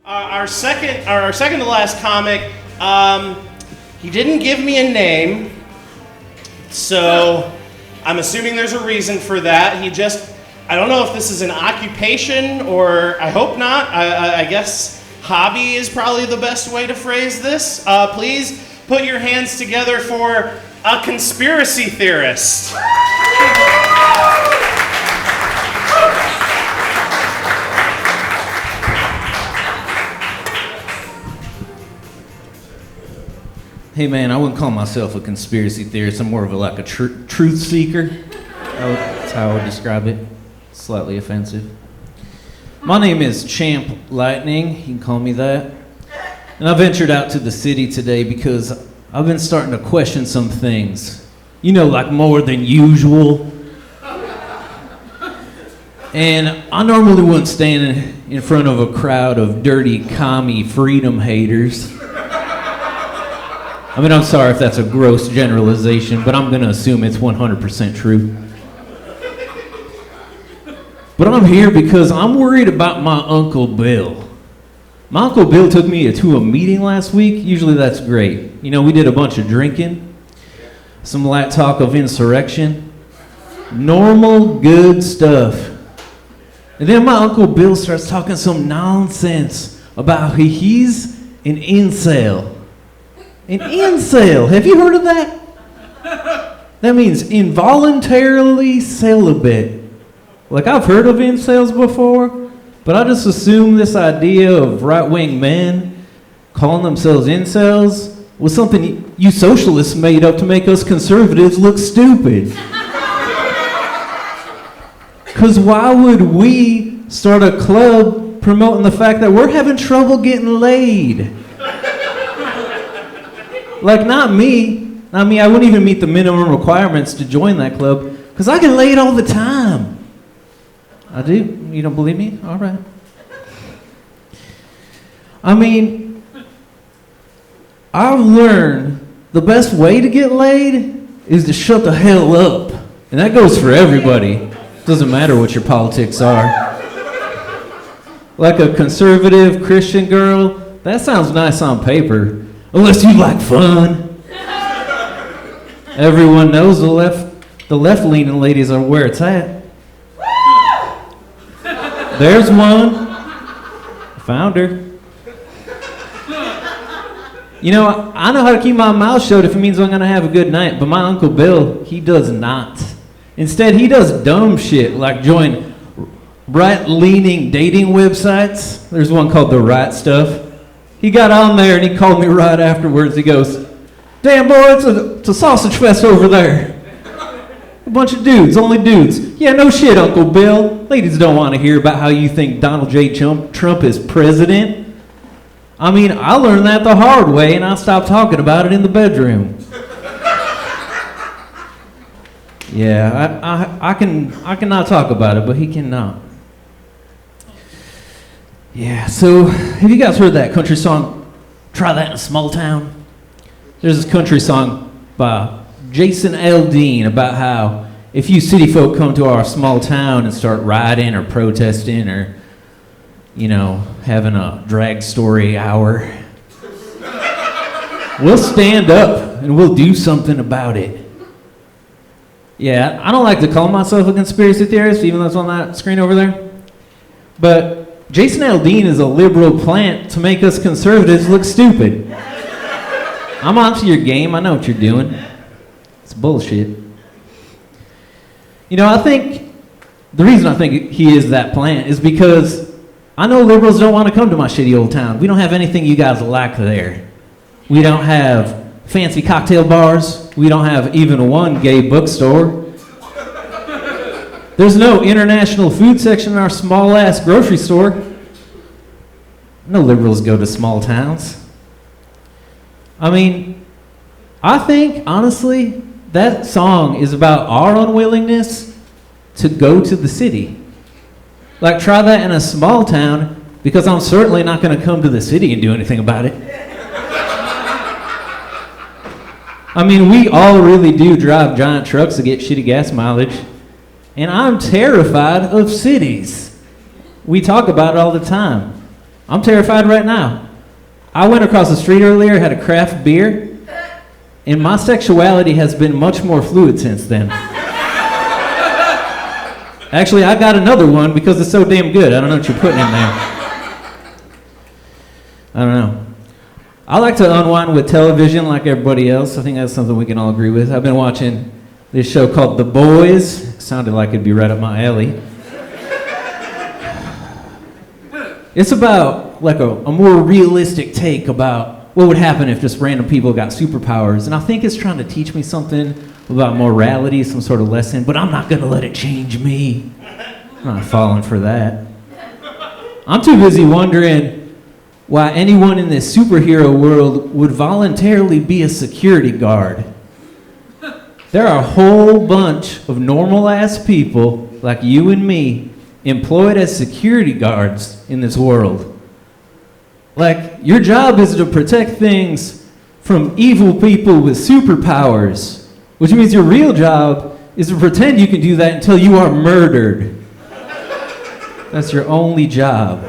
Our second to last comic, he didn't give me a name, so I'm assuming there's a reason for that. I don't know if this is an occupation or, I hope not. I guess hobby is probably the best way to phrase this. Please put your hands together for a conspiracy theorist. Hey man, I wouldn't call myself a conspiracy theorist. I'm more of a truth seeker. That's how I would describe it. Slightly offensive. My name is Champ Lightning. You can call me that. And I ventured out to the city today because I've been starting to question some things. You know, like more than usual. And I normally wouldn't stand in front of a crowd of dirty commie freedom haters. I mean, I'm sorry if that's a gross generalization, but I'm going to assume it's 100% true. But I'm here because I'm worried about my Uncle Bill. My Uncle Bill took me to a meeting last week. Usually that's great. You know, we did a bunch of drinking, some light talk of insurrection, normal, good stuff. And then my Uncle Bill starts talking some nonsense about how he's an incel. An incel, have you heard of that? That means involuntarily celibate. Like, I've heard of incels before, but I just assume this idea of right-wing men calling themselves incels was something you socialists made up to make us conservatives look stupid. Because why would we start a club promoting the fact that we're having trouble getting laid? Like, not me. I mean, I wouldn't even meet the minimum requirements to join that club, because I get laid all the time. I do? You don't believe me? All right. I mean, I've learned the best way to get laid is to shut the hell up. And that goes for everybody. Doesn't matter what your politics are. Like a conservative Christian girl, that sounds nice on paper. Unless you like fun. Everyone knows the left-leaning ladies are where it's at. There's one. Found her. You know, I know how to keep my mouth shut if it means I'm going to have a good night, but my Uncle Bill, he does not. Instead, he does dumb shit like join right-leaning dating websites. There's one called The Right Stuff. He got on there and he called me right afterwards. He goes, "Damn boy, it's a sausage fest over there. A bunch of dudes, only dudes." Yeah, no shit, Uncle Bill. Ladies don't want to hear about how you think Donald J. Trump is president. I mean, I learned that the hard way and I stopped talking about it in the bedroom. Yeah, I cannot talk about it, but he cannot. Yeah, so have you guys heard that country song, "Try That in a Small Town"? There's this country song by Jason Aldean about how if you city folk come to our small town and start rioting or protesting or, you know, having a drag story hour, we'll stand up and we'll do something about it. Yeah, I don't like to call myself a conspiracy theorist, even though it's on that screen over there. But Jason Aldean is a liberal plant to make us conservatives look stupid. I'm onto your game. I know what you're doing. It's bullshit. You know, I think the reason I think he is that plant is because I know liberals don't want to come to my shitty old town. We don't have anything you guys like there. We don't have fancy cocktail bars. We don't have even one gay bookstore. There's no international food section in our small-ass grocery store. No liberals go to small towns. I mean, I think, honestly, that song is about our unwillingness to go to the city. Like, try that in a small town, because I'm certainly not going to come to the city and do anything about it. I mean, we all really do drive giant trucks to get shitty gas mileage. And I'm terrified of cities. We talk about it all the time. I'm terrified right now. I went across the street earlier, had a craft beer, and my sexuality has been much more fluid since then. Actually, I got another one because it's so damn good. I don't know what you're putting in there. I don't know. I like to unwind with television like everybody else. I think that's something we can all agree with. I've been watching this show called The Boys. It sounded like it'd be right up my alley. It's about like a more realistic take about what would happen if just random people got superpowers. And I think it's trying to teach me something about morality, some sort of lesson, but I'm not going to let it change me. I'm not falling for that. I'm too busy wondering why anyone in this superhero world would voluntarily be a security guard. There are a whole bunch of normal-ass people like you and me employed as security guards in this world. Like, your job is to protect things from evil people with superpowers, which means your real job is to pretend you can do that until you are murdered. That's your only job.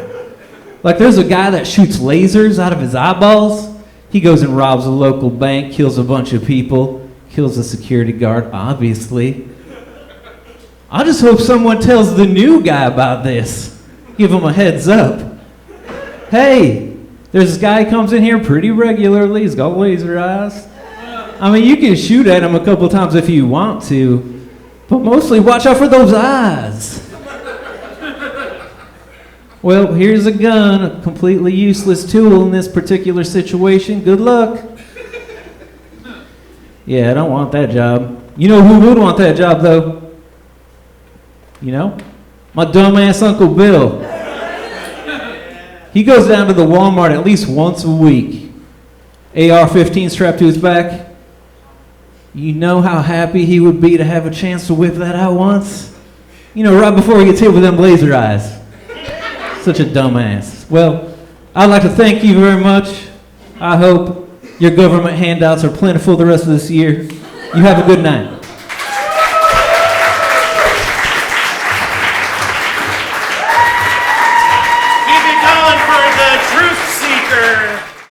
Like, there's a guy that shoots lasers out of his eyeballs. He goes and robs a local bank, kills a bunch of people, kills a security guard, obviously. I just hope someone tells the new guy about this. Give him a heads up. Hey, there's this guy who comes in here pretty regularly. He's got laser eyes. I mean, you can shoot at him a couple times if you want to, but mostly watch out for those eyes. Well, here's a gun, a completely useless tool in this particular situation. Good luck. Yeah, I don't want that job. You know who would want that job, though? You know? My dumbass Uncle Bill. He goes down to the Walmart at least once a week. AR-15 strapped to his back. You know how happy he would be to have a chance to whip that out once? You know, right before he gets hit with them laser eyes. Such a dumbass. Well, I'd like to thank you very much. I hope your government handouts are plentiful the rest of this year. You have a good night. Keep it going for the truth seeker.